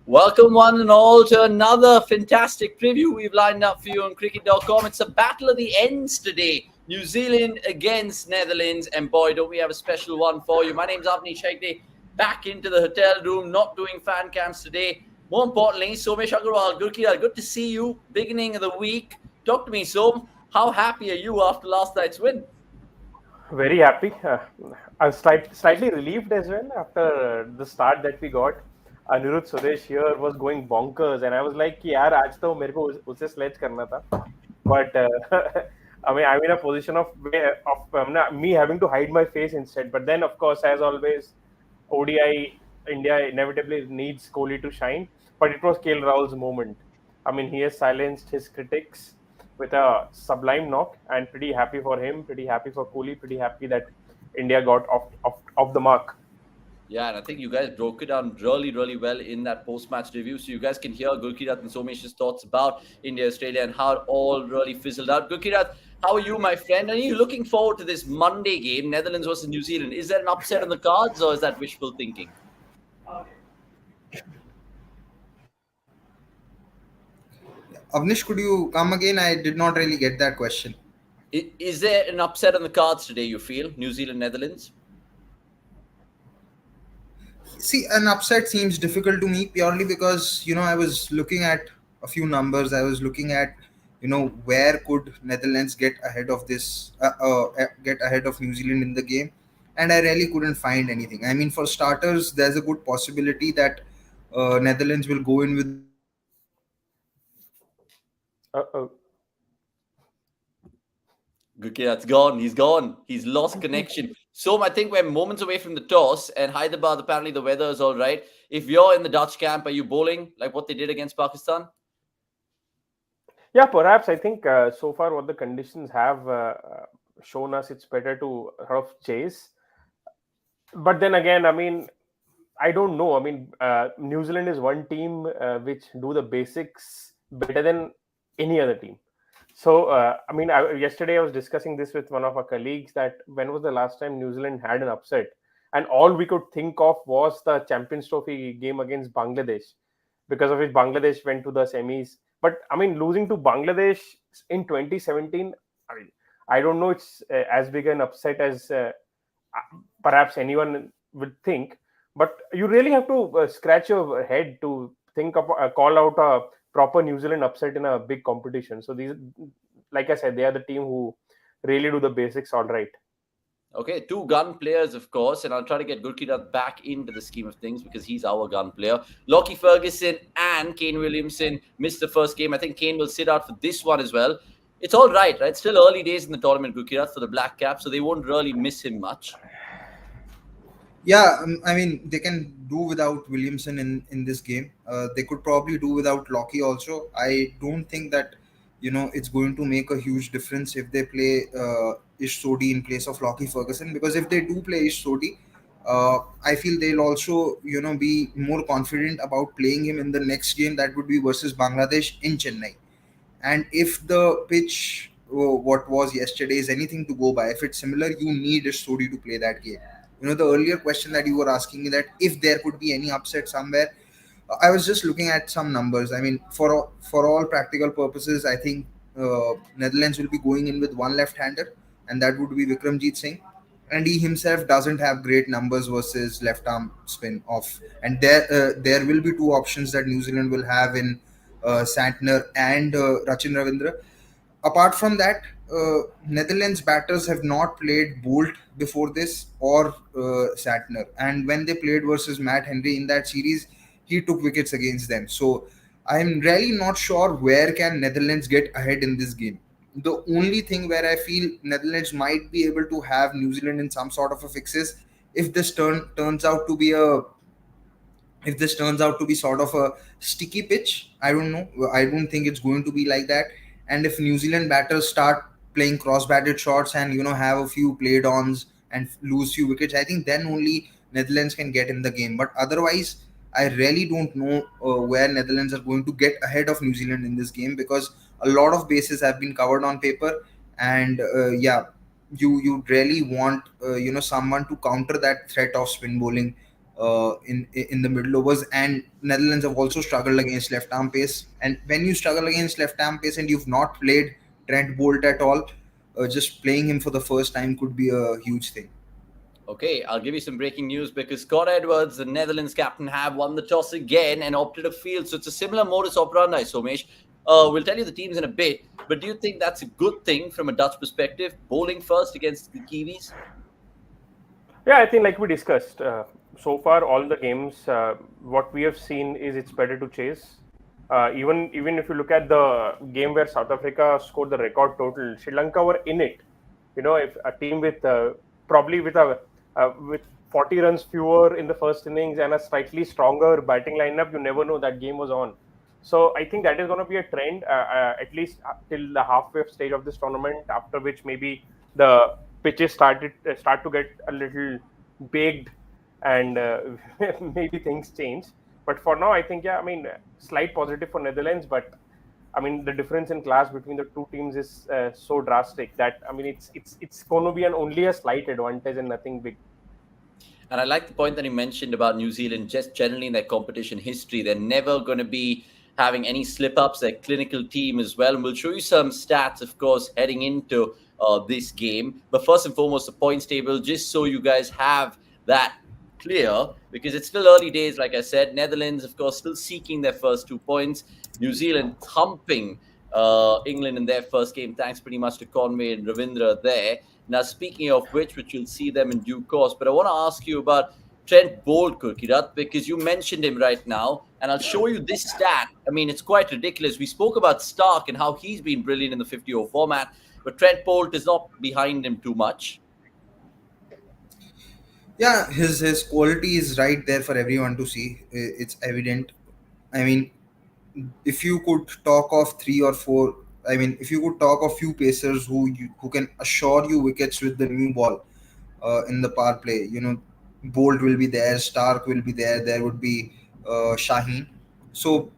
Welcome, one and all, to another fantastic preview we've lined up for you on cricket.com. It's a battle of the ends today. New Zealand against Netherlands. And boy, don't we have a special one for you. My name's Avni Shaikde, back into the hotel room, not doing fan cams today. More importantly, Somesh Agarwal, good to see you. Beginning of the week. Talk to me, Som. How happy are you after last night's win? Very happy. I was slightly relieved as well after the start that we got. Anirudh Suresh here was going bonkers, and I was like, कि यार आज तो मेरे को उसे sledge करना था. But I mean, I'm in a position of me having to hide my face instead. But then, of course, as always, ODI India inevitably needs Kohli to shine. But it was KL Rahul's moment. I mean, he has silenced his critics with a sublime knock, and pretty happy for him, pretty happy for Kohli, pretty happy that India got off the mark. Yeah, and I think you guys broke it down really, really well in that post-match review. So you guys can hear Gurkirat and Somesh's thoughts about India, Australia, and how it all really fizzled out. Gurkirat, how are you, my friend? Are you looking forward to this Monday game, Netherlands versus New Zealand? Is there an upset on the cards, or is that wishful thinking? Avnish, could you come again? I did not really get that question. Is there an upset on the cards today, you feel? New Zealand, Netherlands? See, an upset seems difficult to me purely because, I was looking at a few numbers. I was looking at, where could Netherlands get ahead of get ahead of New Zealand in the game. And I really couldn't find anything. I mean, for starters, there's a good possibility that Netherlands will go in with a low scoring formation. Uh-oh. Gurkirat's gone. He's gone. He's lost connection. So I think we're moments away from the toss, and Hyderabad, apparently the weather is all right. If you're in the Dutch camp, are you bowling like what they did against Pakistan? Yeah, perhaps. I think so far what the conditions have shown us, it's better to sort of chase. But then again, I mean, I don't know. I mean, New Zealand is one team which do the basics better than any other team. So, I mean, yesterday I was discussing this with one of our colleagues that when was the last time New Zealand had an upset? And all we could think of was the Champions Trophy game against Bangladesh, because of which Bangladesh went to the semis. But I mean, losing to Bangladesh in 2017, I don't know, it's as big an upset as perhaps anyone would think. But you really have to scratch your head to think of call out a proper New Zealand upset in a big competition. So these, like I said, they are the team who really do the basics all right. Okay, two gun players, of course, and I'll try to get Gurkirat back into the scheme of things because he's our gun player. Lockie Ferguson and Kane Williamson missed the first game. I think Kane will sit out for this one as well. It's all right, right? Still early days in the tournament, Gurkirat, for the Black Cap, so they won't really miss him much. Yeah, I mean, they can do without Williamson in this game. They could probably do without Lockie also. I don't think that it's going to make a huge difference if they play Ish Sodhi in place of Lockie Ferguson, because if they do play Ish Sodhi, I feel they'll also be more confident about playing him in the next game, that would be versus Bangladesh in Chennai. And if the pitch, what was yesterday, is anything to go by, if it's similar, you need Ish Sodhi to play that game. The earlier question that you were asking me, that if there could be any upset somewhere, I was just looking at some numbers. I mean, for all practical purposes, I think Netherlands will be going in with one left-hander, and that would be Vikramjit Singh. And he himself doesn't have great numbers versus left arm spin off. And there will be two options that New Zealand will have in Santner and Rachin Ravindra. Apart from that, Netherlands batters have not played Bolt before this, or Santner. And when they played versus Matt Henry in that series, he took wickets against them. So I'm really not sure where can Netherlands get ahead in this game. The only thing where I feel Netherlands might be able to have New Zealand in some sort of a fixes, if this turns out to be a if this turns out to be sort of a sticky pitch. I don't know. I don't think it's going to be like that. And if New Zealand batters start playing cross-batted shots and have a few played-ons and lose few wickets, I think then only Netherlands can get in the game. But otherwise, I really don't know where Netherlands are going to get ahead of New Zealand in this game, because a lot of bases have been covered on paper. And yeah, you really want someone to counter that threat of spin bowling in the middle overs. And Netherlands have also struggled against left arm pace. And when you struggle against left arm pace and you've not played Trent Bolt at all, just playing him for the first time could be a huge thing. Okay, I'll give you some breaking news because Scott Edwards, the Netherlands captain, have won the toss again and opted a field. So it's a similar modus operandi, Somesh. We'll tell you the teams in a bit, but do you think that's a good thing from a Dutch perspective, bowling first against the Kiwis? Yeah, I think like we discussed, so far all the games, what we have seen is it's better to chase. Even if you look at the game where South Africa scored the record total, Sri Lanka were in it. If a team with probably with 40 runs fewer in the first innings and a slightly stronger batting lineup, you never know that game was on. So I think that is going to be a trend, at least till the halfway stage of this tournament. After which maybe the pitches start to get a little baked, and maybe things change. But for now, I think slight positive for Netherlands, but the difference in class between the two teams is so drastic that it's going to be only a slight advantage and nothing big. And I like the point that you mentioned about New Zealand, just generally in their competition history. They're never going to be having any slip ups. Their clinical team as well. And we'll show you some stats, of course, heading into this game. But first and foremost, the points table, just so you guys have that clear, because it's still early days, like I said. Netherlands, of course, still seeking their first 2 points. New Zealand thumping England in their first game, thanks pretty much to Conway and Ravindra there. Now, speaking of which you'll see them in due course, but I want to ask you about Trent Bolt, Kirkirat, because you mentioned him right now, and I'll show you this stat. It's quite ridiculous. We spoke about Stark and how he's been brilliant in the 50-over format, but Trent Bolt is not behind him too much. Yeah, his quality is right there for everyone to see. It's evident. I mean, if you could talk of three or four, if you could talk of few pacers who can assure you wickets with the new ball in the power play, Bolt will be there, Stark will be there, there would be Shaheen. So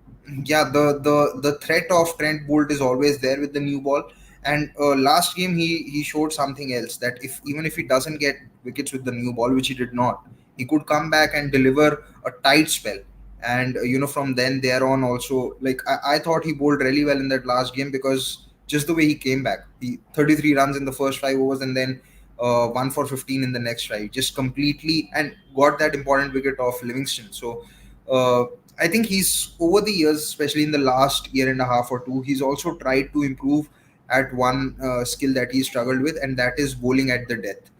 yeah, the threat of Trent Bolt is always there with the new ball. And last game he showed something else, that if even if he doesn't get wickets with the new ball, which he did not, he could come back and deliver a tight spell. And from then there on also, like I thought he bowled really well in that last game, because just the way he came back, he 33 runs in the first 5 overs, and then 1 for 15 in the next five, just completely, and got that important wicket of Livingston. So uh, I think he's, over the years, especially in the last year and a half or two, he's also tried to improve at one skill that he struggled with, and that is bowling at the death.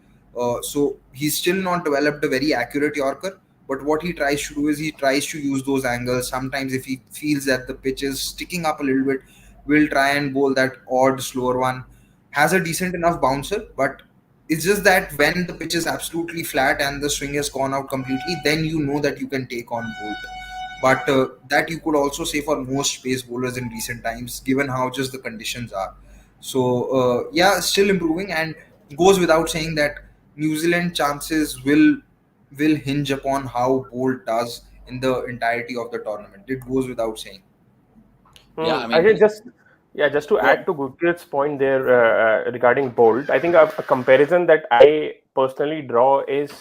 So he's still not developed a very accurate Yorker, but what he tries to do is he tries to use those angles. Sometimes if he feels that the pitch is sticking up a little bit, will try and bowl that odd slower one. Has a decent enough bouncer, but it's just that when the pitch is absolutely flat and the swing has gone out completely, then you know that you can take on Bolt. But that you could also say for most pace bowlers in recent times, given how just the conditions are. So yeah, still improving, and goes without saying that New Zealand chances will hinge upon how Bolt does in the entirety of the tournament. It goes without saying. Yeah, I think just to add to Gurpreet's point there regarding Bolt, I think a comparison that I personally draw is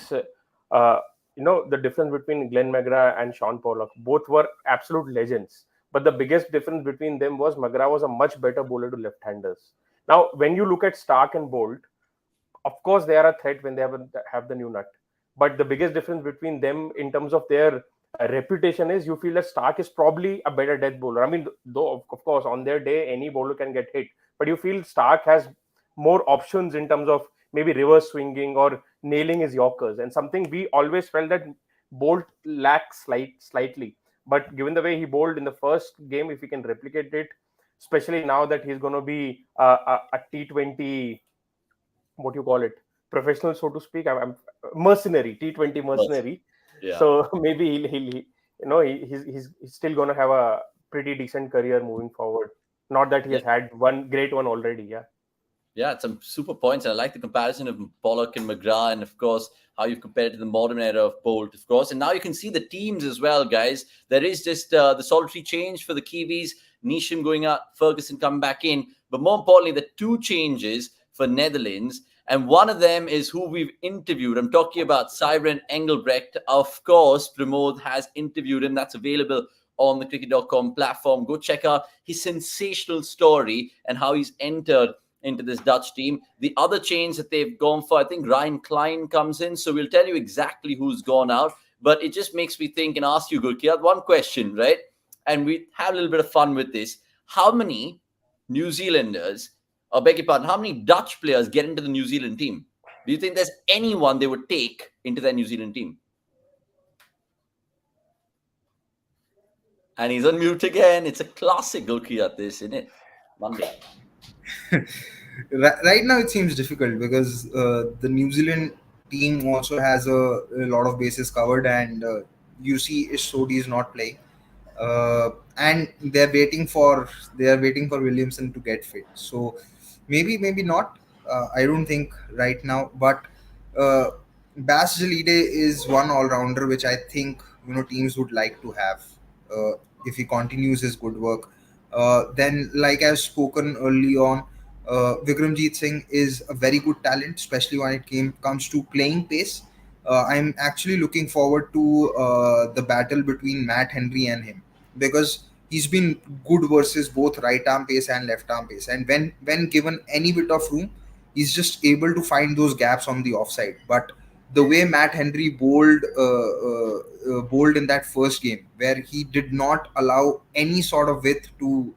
the difference between Glenn McGrath and Sean Pollock. Both were absolute legends, but the biggest difference between them was McGrath was a much better bowler to left-handers. Now, when you look at Stark and Bolt, of course they are a threat when they have the new nut, but the biggest difference between them in terms of their reputation is, you feel that Stark is probably a better death bowler. Though of course on their day any bowler can get hit, but you feel Stark has more options in terms of maybe reverse swinging or nailing his Yorkers, and something we always felt that Bolt lacks slightly. But given the way he bowled in the first game, if he can replicate it, especially now that he's going to be a T20, what you call it, professional, so to speak. I'm mercenary, T20 mercenary. Yeah. So maybe he's still going to have a pretty decent career moving forward. Not that he has had one great one already. Yeah, some super points. And I like the comparison of Pollock and McGrath, and of course, how you've compared to the modern era of Bolt, of course. And now you can see the teams as well, guys. There is just the solitary change for the Kiwis. Neesham going out, Ferguson coming back in. But more importantly, the two changes for Netherlands. And one of them is who we've interviewed. I'm talking about Cyprian Engelbrecht. Of course, Pramod has interviewed him. That's available on the cricket.com platform. Go check out his sensational story and how he's entered into this Dutch team. The other change that they've gone for, I think Ryan Klein comes in. So we'll tell you exactly who's gone out. But it just makes me think and ask you, Gurkiat, one question, right? And we have a little bit of fun with this. How many New Zealanders, or beg your pardon, how many Dutch players get into the New Zealand team? Do you think there's anyone they would take into their New Zealand team? And he's on mute again. It's a classic Gurkiat, this, isn't it? Monday. Right now it seems difficult because the New Zealand team also has a lot of bases covered, and you see Ish Sodhi is not playing, and they are waiting for Williamson to get fit. So maybe not. I don't think right now, but uh, Bas Jalide is one all rounder which I think teams would like to have uh, if he continues his good work. Then, like I've spoken early on, Vikramjit Singh is a very good talent, especially when it comes to playing pace. I'm actually looking forward to the battle between Matt Henry and him, because he's been good versus both right arm pace and left arm pace, and when given any bit of room, he's just able to find those gaps on the offside. But the way Matt Henry bowled in that first game, where he did not allow any sort of width to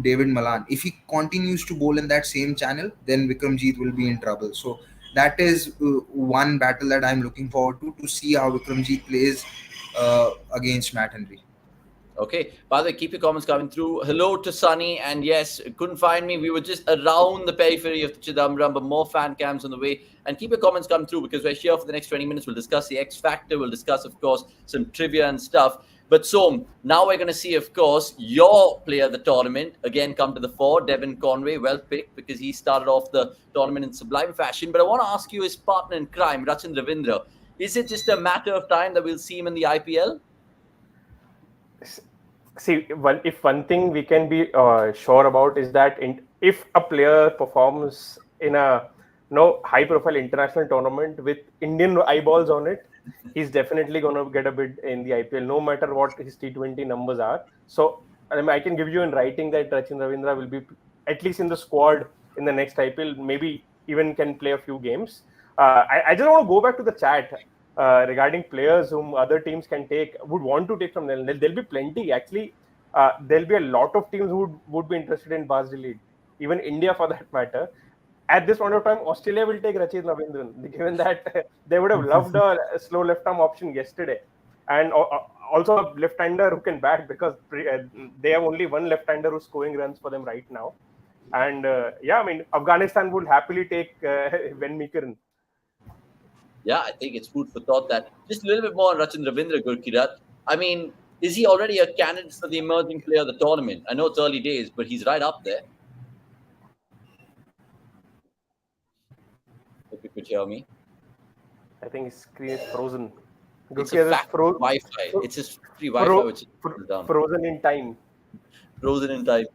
David Malan. If he continues to bowl in that same channel, then Vikramjit will be in trouble. So that is one battle that I'm looking forward to see how Vikramjit plays against Matt Henry. Okay. By the way, keep your comments coming through. Hello to Sunny. And yes, couldn't find me. We were just around the periphery of the Chidambaram, but more fan cams on the way. And keep your comments coming through, because we're here for the next 20 minutes. We'll discuss the X Factor. We'll discuss, of course, some trivia and stuff. But so now we're going to see, of course, your player of the tournament again come to the fore, Devon Conway. Well picked, because he started off the tournament in sublime fashion. But I want to ask you, his partner in crime, Rachin Ravindra, is it just a matter of time that we'll see him in the IPL? See, if one thing we can be sure about is that if a player performs in a high-profile international tournament with Indian eyeballs on it, he's definitely going to get a bid in the IPL, no matter what his T20 numbers are. So I can give you in writing that Rachin Ravindra will be at least in the squad in the next IPL, maybe even can play a few games. I just want to go back to the chat regarding players whom other teams would want to take from them. There'll be plenty. Actually, there'll be a lot of teams who would be interested in Bas Jalide, even India for that matter. At this point of time, Australia will take Rachin Ravindran, given that they would have loved a slow left-arm option yesterday. And also a left-hander who can bat, because they have only one left-hander who's scoring runs for them right now. And Afghanistan would happily take Ven Meekeren. Yeah, I think it's food for thought. That just a little bit more on Rachin Ravindra, Gurkirat. I mean, is he already a candidate for the emerging player of the tournament? I know it's early days, but he's right up there. If you could hear me. I think his screen is frozen. It's a Wi-Fi. It's just free Wi-Fi, which is down. Frozen in time. Frozen in time.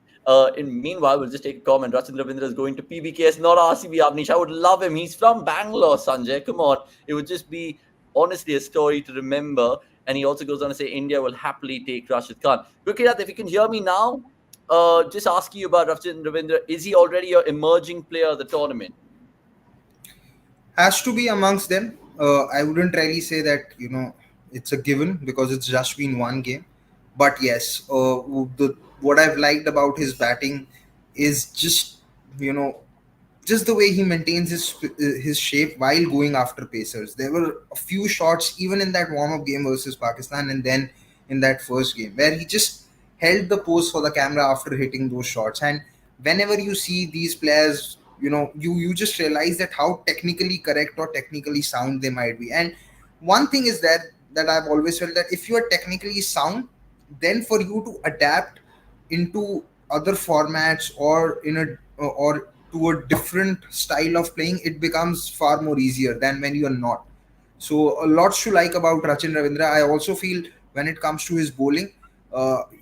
Meanwhile, we'll just take a comment. Rachin Ravindra is going to PBKS, not RCB, Avnish. I would love him. He's from Bangalore, Sanjay. Come on. It would just be, honestly, a story to remember. And he also goes on to say India will happily take Rashid Khan. Gurkirat, if you can hear me now, just asking you about Rachin Ravindra. Is he already an emerging player of the tournament? Has to be amongst them. I wouldn't really say that it's a given, because it's just been one game. But yes, what I've liked about his batting is just the way he maintains his shape while going after pacers. There were a few shots even in that warm up game versus Pakistan, and then in that first game, where he just held the pose for the camera after hitting those shots. And whenever you see these players, you just realize that how technically correct or technically sound they might be. And one thing is that I've always felt, that if you are technically sound, then for you to adapt into other formats or or to a different style of playing, it becomes far more easier than when you are not. So lots to like about Rachin Ravindra. I also feel when it comes to his bowling,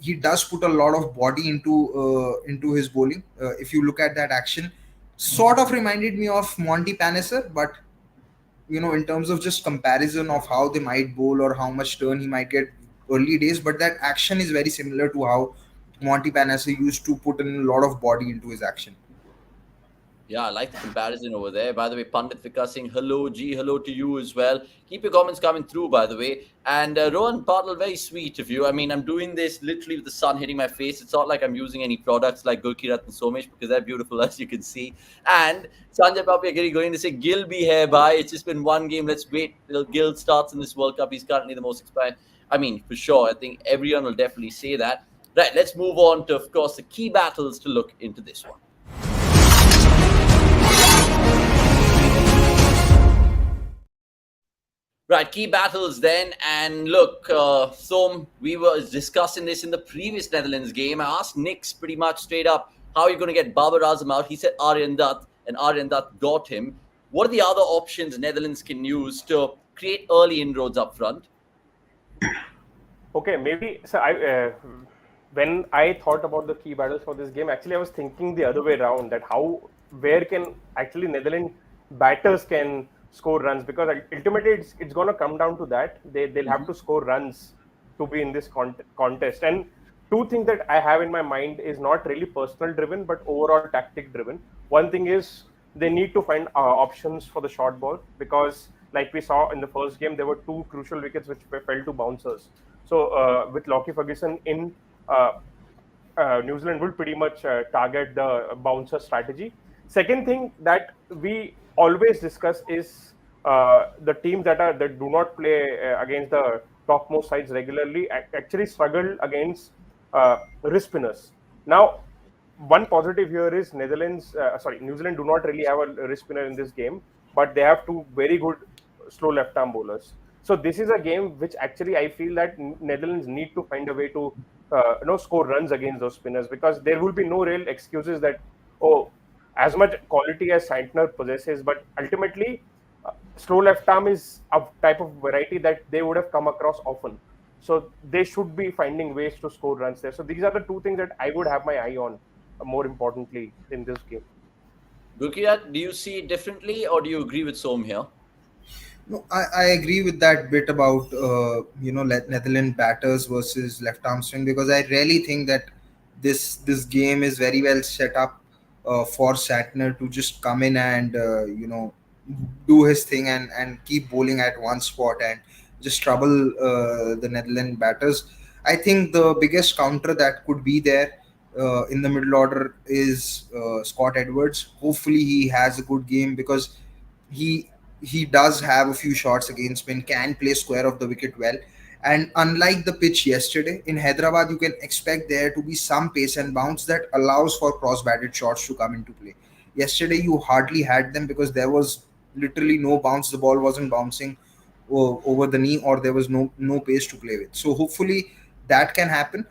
he does put a lot of body into his bowling. If you look at that action, Sort of reminded me of Monty Panesar, but in terms of just comparison of how they might bowl or how much turn he might get early days, but that action is very similar to how Monty Panesar used to put in a lot of body into his action. Yeah, I like the comparison over there. By the way, Pandit Vikas Singh, hello, G, hello to you as well. Keep your comments coming through, by the way. And Rohan Patel, very sweet of you. I mean, I'm doing this literally with the sun hitting my face. It's not like I'm using any products like Gurkirat and Somesh because they're beautiful, as you can see. And Sanjay Papi going to say, Gil be here by. It's just been one game. Let's wait till Gil starts in this World Cup. He's currently the most expired. I mean, for sure. I think everyone will definitely say that. Right, let's move on to, of course, the key battles to look into this one. Right, key battles then. And look, Som, we were discussing this in the previous Netherlands game. I asked Nix pretty much straight up, how are you going to get Babar Azam out? He said Aryan Dutt, and Aryan Dutt got him. What are the other options Netherlands can use to create early inroads up front? Okay, maybe. So when I thought about the key battles for this game, actually I was thinking the other way around, that where can actually Netherlands batters can score runs, because ultimately it's going to come down to that. They'll have to score runs to be in this contest. And two things that I have in my mind is not really personal driven, but overall tactic driven. One thing is they need to find options for the short ball, because like we saw in the first game, there were two crucial wickets which fell to bouncers. So with Lockie Ferguson in, New Zealand will pretty much target the bouncer strategy. Second thing that we always discuss is the teams that do not play against the topmost sides regularly actually struggle against wrist spinners. Now, one positive here is New Zealand do not really have a wrist spinner in this game, but they have two very good slow left arm bowlers. So this is a game which actually I feel that Netherlands need to find a way to score runs against those spinners, because there will be no real excuses that, oh, as much quality as Santner possesses, but ultimately slow left arm is a type of variety that they would have come across often. So they should be finding ways to score runs there. So these are the two things that I would have my eye on more importantly in this game. Gurkirat, do you see it differently, or do you agree with Som here? No, I agree with that bit about Netherlands batters versus left arm swing, because I really think that this game is very well set up for Shatner to just come in and do his thing and keep bowling at one spot and just trouble the Netherlands batters. I think the biggest counter that could be there in the middle order is Scott Edwards. Hopefully he has a good game, because he he does have a few shots against spin, can play square of the wicket well. And unlike the pitch yesterday, in Hyderabad, you can expect there to be some pace and bounce that allows for cross-batted shots to come into play. Yesterday, you hardly had them because there was literally no bounce. The ball wasn't bouncing over the knee, or there was no pace to play with. So hopefully that can happen.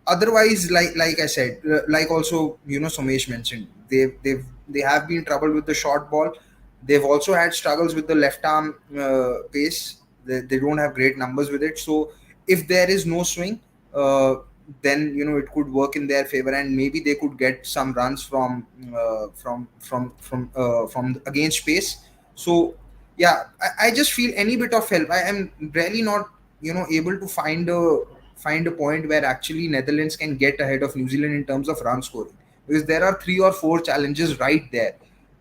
Otherwise, like I said, like also Somesh mentioned, they have been troubled with the short ball. They've also had struggles with the left arm pace. They don't have great numbers with it. So if there is no swing, then it could work in their favor, and maybe they could get some runs from against pace. So yeah, I just feel any bit of help. I am really not able to find a point where actually Netherlands can get ahead of New Zealand in terms of run scoring, because there are 3 or 4 challenges right there.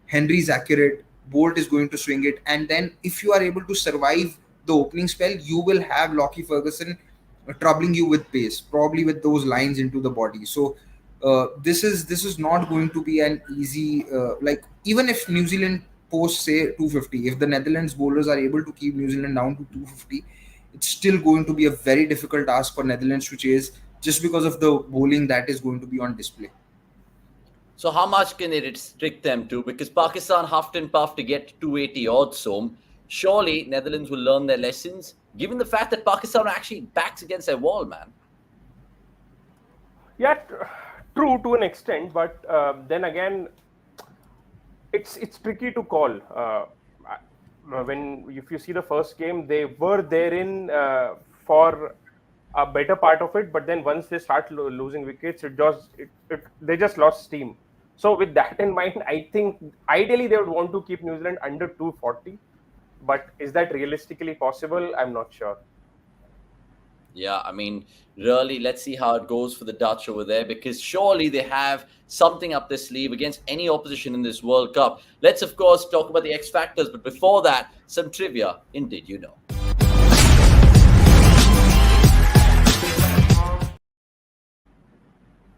Henry's accurate, Bolt is going to swing it, and then if you are able to survive the opening spell, you will have Lockie Ferguson troubling you with pace, probably with those lines into the body. So this is not going to be an easy like, even if New Zealand posts say 250, if the Netherlands bowlers are able to keep New Zealand down to 250, it's still going to be a very difficult task for Netherlands to chase, just because of the bowling that is going to be on display. So how much can they restrict them to? Because Pakistan huffed and puffed to get to 280 odd, Som. Surely Netherlands will learn their lessons, given the fact that Pakistan actually backs against their wall, man. Yeah, true to an extent, but then again, it's tricky to call. When if you see the first game, they were therein for a better part of it, but then once they start losing wickets, they just lost steam. So with that in mind, I think ideally they would want to keep New Zealand under 240. But is that realistically possible? I'm not sure. Yeah, I mean, really, let's see how it goes for the Dutch over there, because surely they have something up their sleeve against any opposition in this World Cup. Let's, of course, talk about the X factors, but before that, some trivia in Did You Know?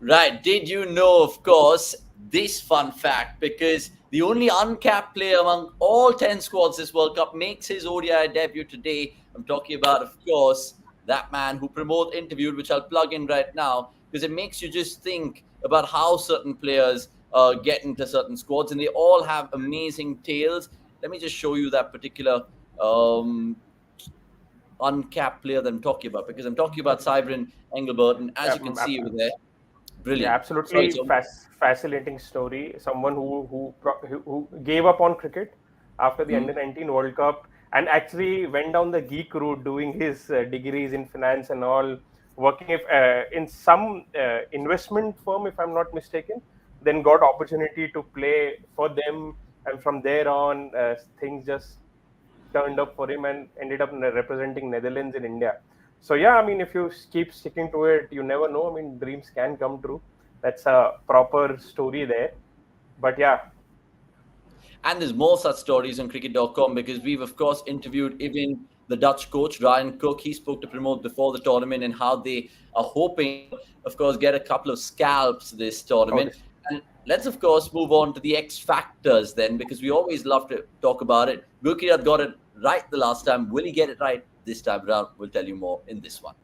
Right. Did you know, of course, this fun fact? Because the only uncapped player among all 10 squads this World Cup makes his ODI debut today. I'm talking about, of course, that man who Pramod interviewed, which I'll plug in right now, because it makes you just think about how certain players get into certain squads, and they all have amazing tales. Let me just show you that particular um, uncapped player that I'm talking about, because I'm talking about Cyprian Engelbert, and as Yeah, you can see over there, yeah, brilliant. Sorry, absolutely Tom. fascinating story. Someone who gave up on cricket after the Hmm. Under 19 World Cup and actually went down the geek route, doing his degrees in finance and all, working in some investment firm, if I'm not mistaken. Then got opportunity to play for them, and from there on, things just turned up for him and ended up representing Netherlands in India. So yeah, I mean, if you keep sticking to it, you never know. I mean, dreams can come true. That's a proper story there. But yeah, And there's more such stories on cricket.com, because we've, of course, interviewed even the Dutch coach, Ryan Cook. He spoke to Promote before the tournament and how they are hoping to, of course, get a couple of scalps this oh, tournament. And let's, of course, move on to the X factors then, because we always love to talk about it. Gurkirat got it right the last time. Will he get it right this time around? We'll tell you more in this one.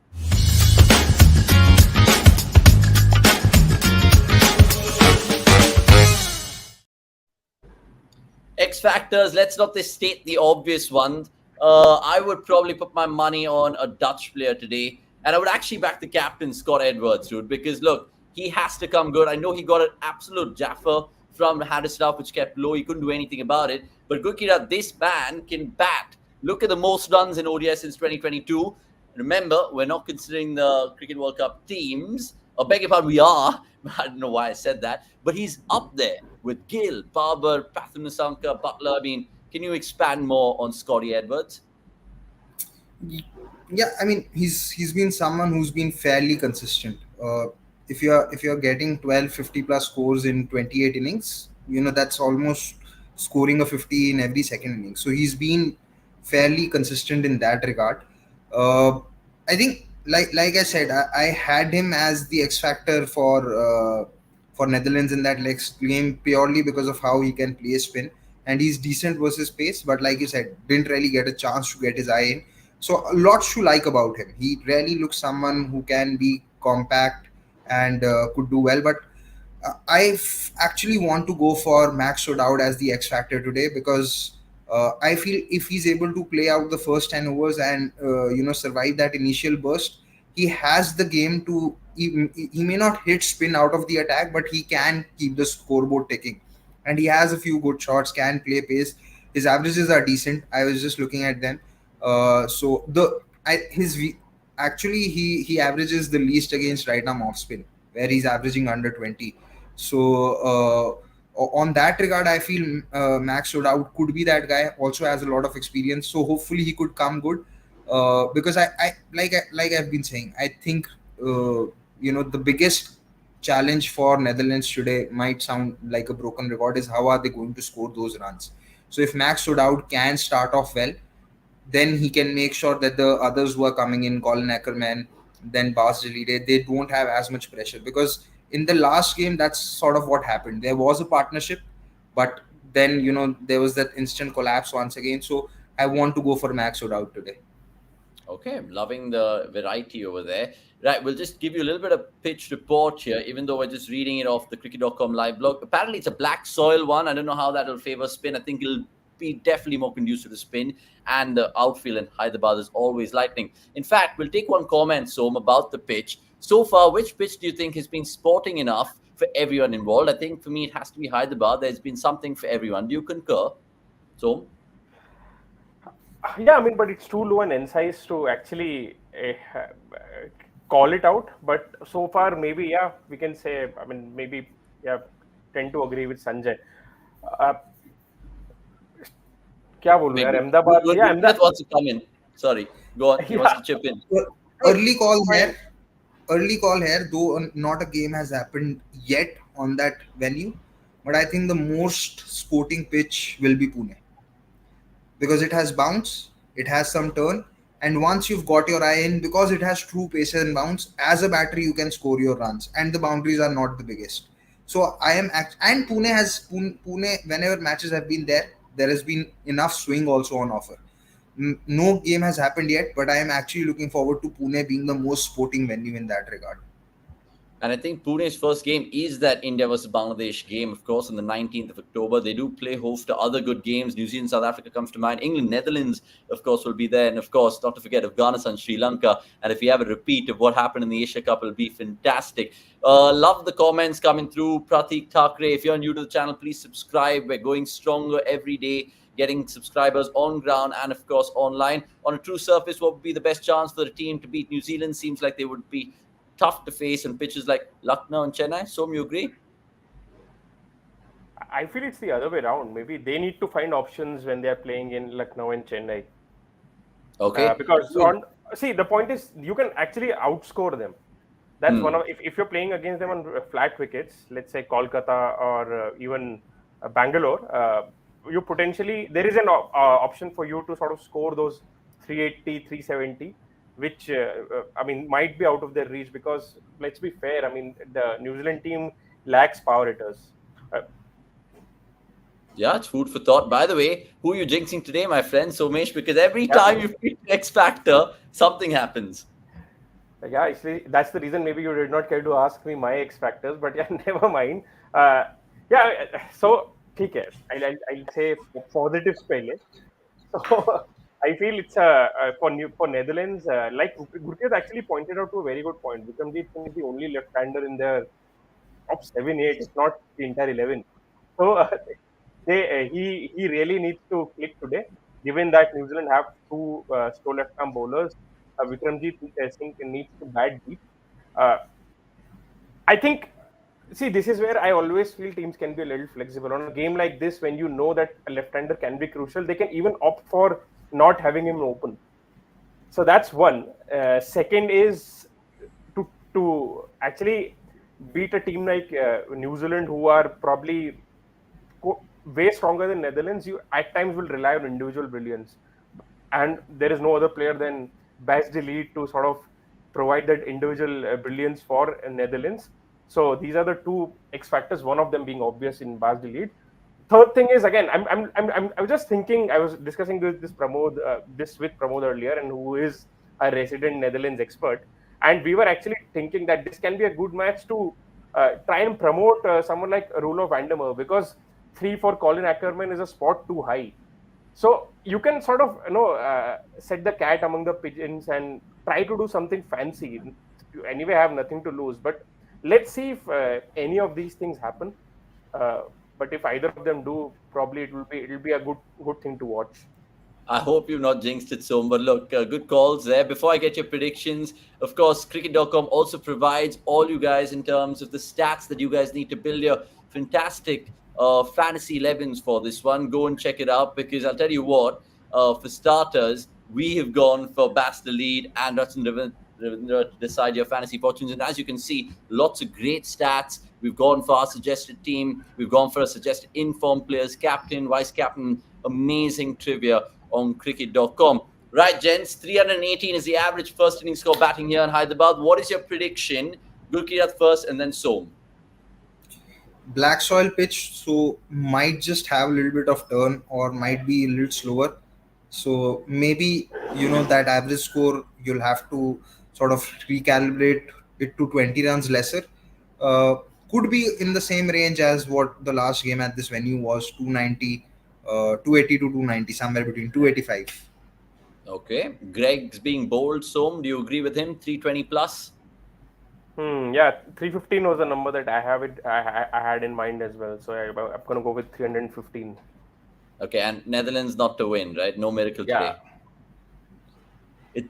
X factors. Let's not just state the obvious ones. I would probably put my money on a Dutch player today, and I would actually back the captain Scott Edwards, dude. Because look, he has to come good. I know he got an absolute jaffer from Huddersfield, which kept low. He couldn't do anything about it. But Gurkira, this man can bat. Look at the most runs in ODS since 2022. Remember, we're not considering the Cricket World Cup teams. Or beg your pardon, we are. I don't know why I said that. But he's up there with Gill, Barber, Pathunasanka, Butler. I mean, can you expand more on Scotty Edwards? Yeah, I mean he's been someone who's been fairly consistent. If you're getting 12 50 plus scores in 28 innings, that's almost scoring a 50 in every second inning. So he's been fairly consistent in that regard. uh, I think, like I said, I had him as the X factor for Netherlands in that next game, purely because of how he can play spin, and he's decent versus pace, but like you said, didn't really get a chance to get his eye in. So a lot to like about him. He really looks someone who can be compact and could do well. But actually want to go for Max O'Dowd as the X factor today, because I feel if he's able to play out the first 10 overs and survive that initial burst, he has the game to. He may not hit spin out of the attack, but he can keep the scoreboard ticking. And he has a few good shots, can play pace. His averages are decent. I was just looking at them. So the I his actually he averages the least against right arm off spin, where he's averaging under 20. So on that regard, I feel Max O'Dowd could be that guy. Also has a lot of experience, so hopefully he could come good. Because like I've been saying, I think the biggest challenge for Netherlands today might sound like a broken record is how are they going to score those runs. So if Max O'Dowd can start off well, then he can make sure that the others who are coming in, Colin Ackerman, then Bas Jalide, they don't have as much pressure. Because in the last game, that's sort of what happened. There was a partnership, but then there was that instant collapse once again. So I want to go for Max O'Dowd today. Okay, I'm loving the variety over there. Right, we'll just give you a little bit of pitch report here, even though we're just reading it off the cricket.com live blog. Apparently, it's a black soil one. I don't know how that'll favor spin. I think it'll be definitely more conducive to spin. And the outfield in Hyderabad is always lightning. In fact, we'll take one comment, Som, about the pitch. So far, which pitch do you think has been sporting enough for everyone involved? I think for me, it has to be Hyderabad. There's been something for everyone. Do you concur, Som? yeah, I mean, but it's too low an end size to actually call it out. But so far, maybe yeah, we can say. I mean, maybe yeah, tend to agree with Sanjay. Uh, क्या बोलूं यार, Maybe Ahmedabad या Gurpreet wants to come in. Sorry, go on. He wants yeah. to chip in. Early call Fine. here. Early call here, though not a game has happened yet on that venue, but I think the most sporting pitch will be Pune because it has bounce, it has some turn, and once you've got your eye in, because it has true pace and bounce, as a batter you can score your runs, and the boundaries are not the biggest. So and Pune whenever matches have been there, there has been enough swing also on offer. No game has happened yet, but I am actually looking forward to Pune being the most sporting venue in that regard. And I think Pune's first game is that India versus Bangladesh game, of course, on the 19th of October. They do play host to other good games. New Zealand, South Africa comes to mind. England, Netherlands, of course, will be there. And, of course, not to forget Afghanistan, Sri Lanka. And if we have a repeat of what happened in the Asia Cup, it'll be fantastic. Love the comments coming through. Pratik Thakre, if you're new to the channel, please subscribe. We're going stronger every day, getting subscribers on ground and, of course, online. On a true surface, what would be the best chance for the team to beat New Zealand? Seems like they would be tough to face on pitches like Lucknow and Chennai. So, you agree? I feel it's the other way around. Maybe they need to find options when they are playing in Lucknow and Chennai. Okay. Because the point is you can actually outscore them. That's one of, if you're playing against them on flat wickets, let's say Kolkata or even Bangalore, you potentially, there is an option for you to sort of score those 380, 370, which I mean might be out of their reach because let's be fair, I mean the New Zealand team lacks power hitters. Yeah, it's food for thought. By the way, who are you jinxing today, my friend Somesh? Because every time you pick X Factor, something happens. Yeah, actually, that's the reason maybe you did not care to ask me my X factors, but yeah, never mind. So, okay, I'll say positives pehle. So, I feel it's for Netherlands, like Gurpreet actually pointed out to a very good point. Vikramjit Singh is the only left-hander in their top 7, 8, if not the entire 11. So, he really needs to click today, given that New Zealand have two slow left-arm bowlers. Vikramjit Singh needs to bat deep. I think, see, this is where I always feel teams can be a little flexible. On a game like this, when you know that a left-hander can be crucial, they can even opt for not having him open. So that's one. Second is to actually beat a team like New Zealand, who are probably way stronger than Netherlands. You at times will rely on individual brilliance, and there is no other player than Bas de Leede to sort of provide that individual brilliance for Netherlands. So these are the two X factors. One of them being obvious in Bas de Leede. Third thing is, again, I was just thinking. I was discussing this with Pramod earlier, and who is a resident Netherlands expert, and we were actually thinking that this can be a good match to try and promote someone like Roelof van der Merwe, because 3 for Colin Ackerman is a spot too high. So you can sort of set the cat among the pigeons and try to do something fancy. You anyway have nothing to lose, but let's see if any of these things happen. But if either of them do, probably it'll be a good thing to watch. I hope you've not jinxed it, Som. But look, good calls there. Before I get your predictions, of course, cricket.com also provides all you guys in terms of the stats that you guys need to build your fantastic fantasy 11s for this one. Go and check it out, because I'll tell you what, for starters, we have gone for Bas de Leede and Ratan Ravindra to decide your fantasy fortunes. And as you can see, lots of great stats. We've gone for our suggested team. We've gone for our suggested informed players, captain, vice captain, amazing trivia on cricket.com. Right, gents, 318 is the average first inning score batting here in Hyderabad. What is your prediction? Gurkirat first and then Som. Black soil pitch, so might just have a little bit of turn or might be a little slower. So maybe, that average score, you'll have to sort of recalibrate it to 20 runs lesser. Could be in the same range as what the last game at this venue was, 290, 280 to 290, somewhere between 285. Okay. Greg's being bold. Som, do you agree with him? 320 plus? Yeah, 315 was the number that I had in mind as well. So I'm going to go with 315. Okay, and Netherlands not to win, right? No miracle today. Yeah.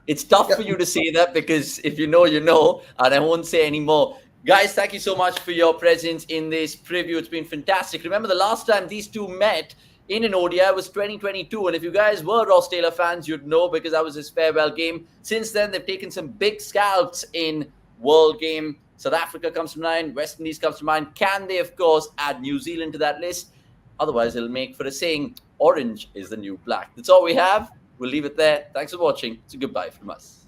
It's tough for you to say that, because if you know, and I won't say any more. Guys, thank you so much for your presence in this preview. It's been fantastic. Remember, the last time these two met in an ODI was 2022. And if you guys were Ross Taylor fans, you'd know because that was his farewell game. Since then, they've taken some big scalps in World Game. South Africa comes to mind. West Indies comes to mind. Can they, of course, add New Zealand to that list? Otherwise, it'll make for a saying, orange is the new black. That's all we have. We'll leave it there. Thanks for watching. It's a goodbye from us.